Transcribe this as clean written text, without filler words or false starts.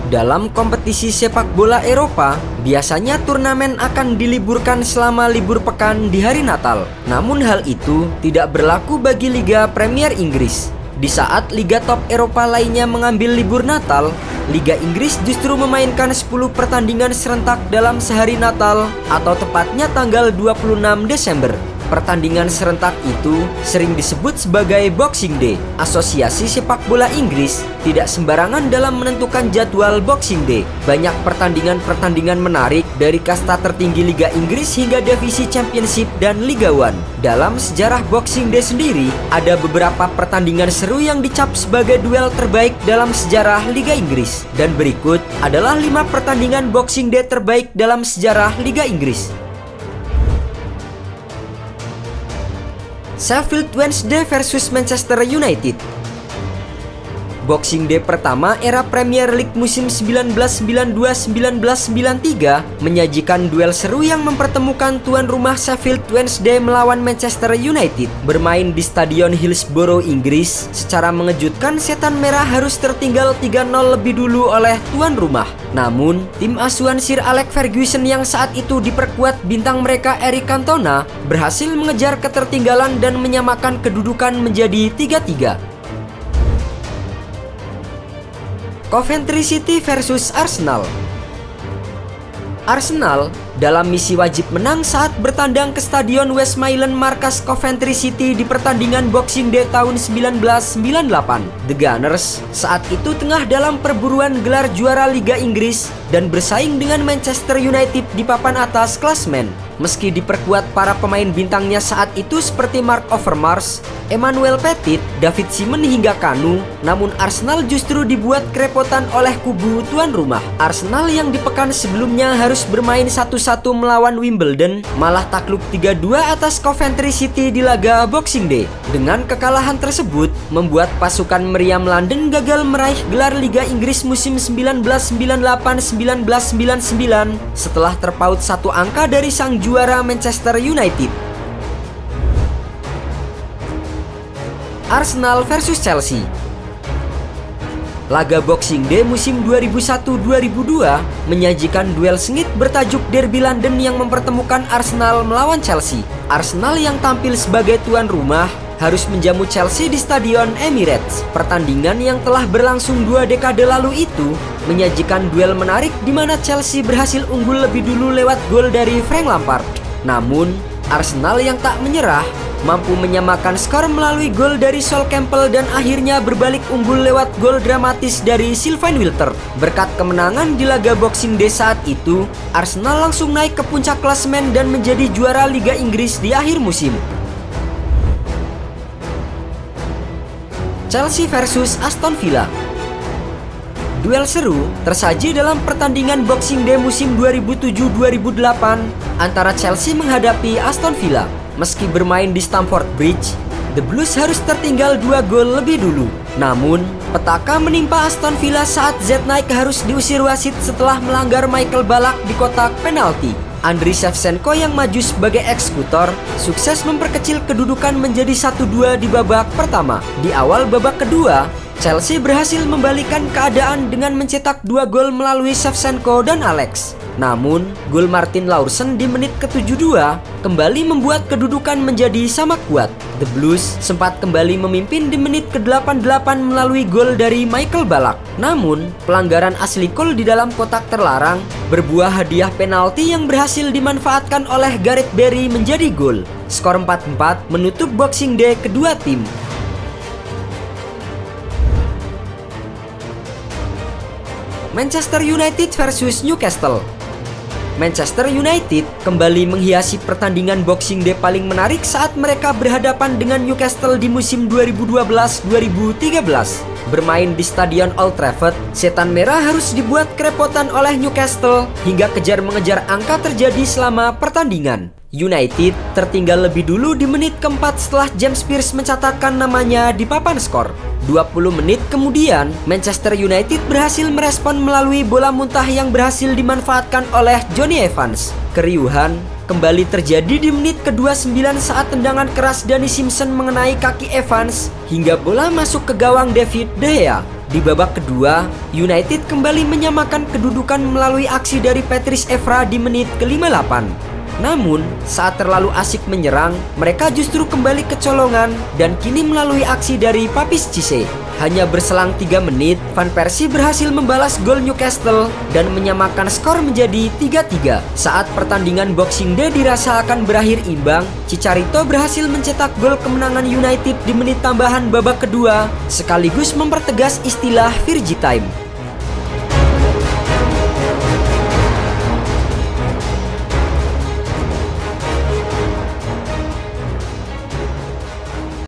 Dalam kompetisi sepak bola Eropa, biasanya turnamen akan diliburkan selama libur pekan di hari Natal. Namun hal itu tidak berlaku bagi Liga Premier Inggris. Di saat liga top Eropa lainnya mengambil libur Natal, Liga Inggris justru memainkan 10 pertandingan serentak dalam sehari Natal atau tepatnya tanggal 26 Desember. Pertandingan serentak itu sering disebut sebagai Boxing Day. Asosiasi Sepak Bola Inggris tidak sembarangan dalam menentukan jadwal Boxing Day. Banyak pertandingan-pertandingan menarik dari kasta tertinggi Liga Inggris hingga divisi Championship dan Liga One. Dalam sejarah Boxing Day sendiri, ada beberapa pertandingan seru yang dicap sebagai duel terbaik dalam sejarah Liga Inggris. Dan berikut adalah 5 pertandingan Boxing Day terbaik dalam sejarah Liga Inggris. Sheffield Wednesday versus Manchester United. Boxing Day pertama era Premier League musim 1992-1993 menyajikan duel seru yang mempertemukan tuan rumah Sheffield Wednesday melawan Manchester United. Bermain di Stadion Hillsborough, Inggris, secara mengejutkan Setan Merah harus tertinggal 3-0 lebih dulu oleh tuan rumah. Namun, tim asuhan Sir Alex Ferguson yang saat itu diperkuat bintang mereka Eric Cantona berhasil mengejar ketertinggalan dan menyamakan kedudukan menjadi 3-3. Coventry City versus Arsenal. Arsenal dalam misi wajib menang saat bertandang ke Stadion Westmorland markas Coventry City di pertandingan Boxing Day tahun 1998. The Gunners saat itu tengah dalam perburuan gelar juara Liga Inggris dan bersaing dengan Manchester United di papan atas klasemen. Meski diperkuat para pemain bintangnya saat itu seperti Mark Overmars, Emmanuel Petit, David Seaman hingga Kanu, namun Arsenal justru dibuat kerepotan oleh kubu tuan rumah. Arsenal yang di pekan sebelumnya harus bermain 1-1 melawan Wimbledon, malah takluk 3-2 atas Coventry City di laga Boxing Day. Dengan kekalahan tersebut, membuat pasukan meriam London gagal meraih gelar Liga Inggris musim 1998-1999 setelah terpaut 1 angka dari sang juara Manchester United. Arsenal versus Chelsea. Laga Boxing Day musim 2001-2002 menyajikan duel sengit bertajuk Derby London yang mempertemukan Arsenal melawan Chelsea. Arsenal yang tampil sebagai tuan rumah harus menjamu Chelsea di Stadion Emirates. Pertandingan yang telah berlangsung 2 dekade lalu itu menyajikan duel menarik di mana Chelsea berhasil unggul lebih dulu lewat gol dari Frank Lampard. Namun, Arsenal yang tak menyerah mampu menyamakan skor melalui gol dari Sol Campbell dan akhirnya berbalik unggul lewat gol dramatis dari Sylvain Wiltord. Berkat kemenangan di laga Boxing Day saat itu, Arsenal langsung naik ke puncak klasemen dan menjadi juara Liga Inggris di akhir musim. Chelsea versus Aston Villa. Duel seru tersaji dalam pertandingan Boxing Day musim 2007-2008 antara Chelsea menghadapi Aston Villa. Meski bermain di Stamford Bridge, The Blues harus tertinggal 2 gol lebih dulu. Namun, petaka menimpa Aston Villa saat Z Knight harus diusir wasit setelah melanggar Michael Ballack di kotak penalti. Andriy Shevchenko yang maju sebagai eksekutor sukses memperkecil kedudukan menjadi 1-2 di babak pertama. Di awal babak kedua, Chelsea berhasil membalikan keadaan dengan mencetak 2 gol melalui Shevchenko dan Alex. Namun, gol Martin Laursen di menit ke-72 kembali membuat kedudukan menjadi sama kuat. The Blues sempat kembali memimpin di menit ke-88 melalui gol dari Michael Ballack. Namun, pelanggaran Ashley Cole di dalam kotak terlarang berbuah hadiah penalti yang berhasil dimanfaatkan oleh Gareth Barry menjadi gol. Skor 4-4 menutup Boxing Day kedua tim. Manchester United versus Newcastle. Manchester United kembali menghiasi pertandingan Boxing Day paling menarik saat mereka berhadapan dengan Newcastle di musim 2012-2013. Bermain di Stadion Old Trafford, Setan Merah harus dibuat kerepotan oleh Newcastle hingga kejar-mengejar angka terjadi selama pertandingan. United tertinggal lebih dulu di menit keempat setelah James Pearce mencatatkan namanya di papan skor. 20 menit kemudian, Manchester United berhasil merespon melalui bola muntah yang berhasil dimanfaatkan oleh Jonny Evans. Keriuhan kembali terjadi di menit ke-29 saat tendangan keras Danny Simpson mengenai kaki Evans hingga bola masuk ke gawang David De Gea. Di babak kedua, United kembali menyamakan kedudukan melalui aksi dari Patrice Evra di menit ke-58. Namun, saat terlalu asik menyerang, mereka justru kembali kecolongan dan kini melalui aksi dari Papis Cisse. Hanya berselang 3 menit, Van Persie berhasil membalas gol Newcastle dan menyamakan skor menjadi 3-3. Saat pertandingan Boxing Day dirasa akan berakhir imbang, Chicharito berhasil mencetak gol kemenangan United di menit tambahan babak kedua, sekaligus mempertegas istilah Virgi Time.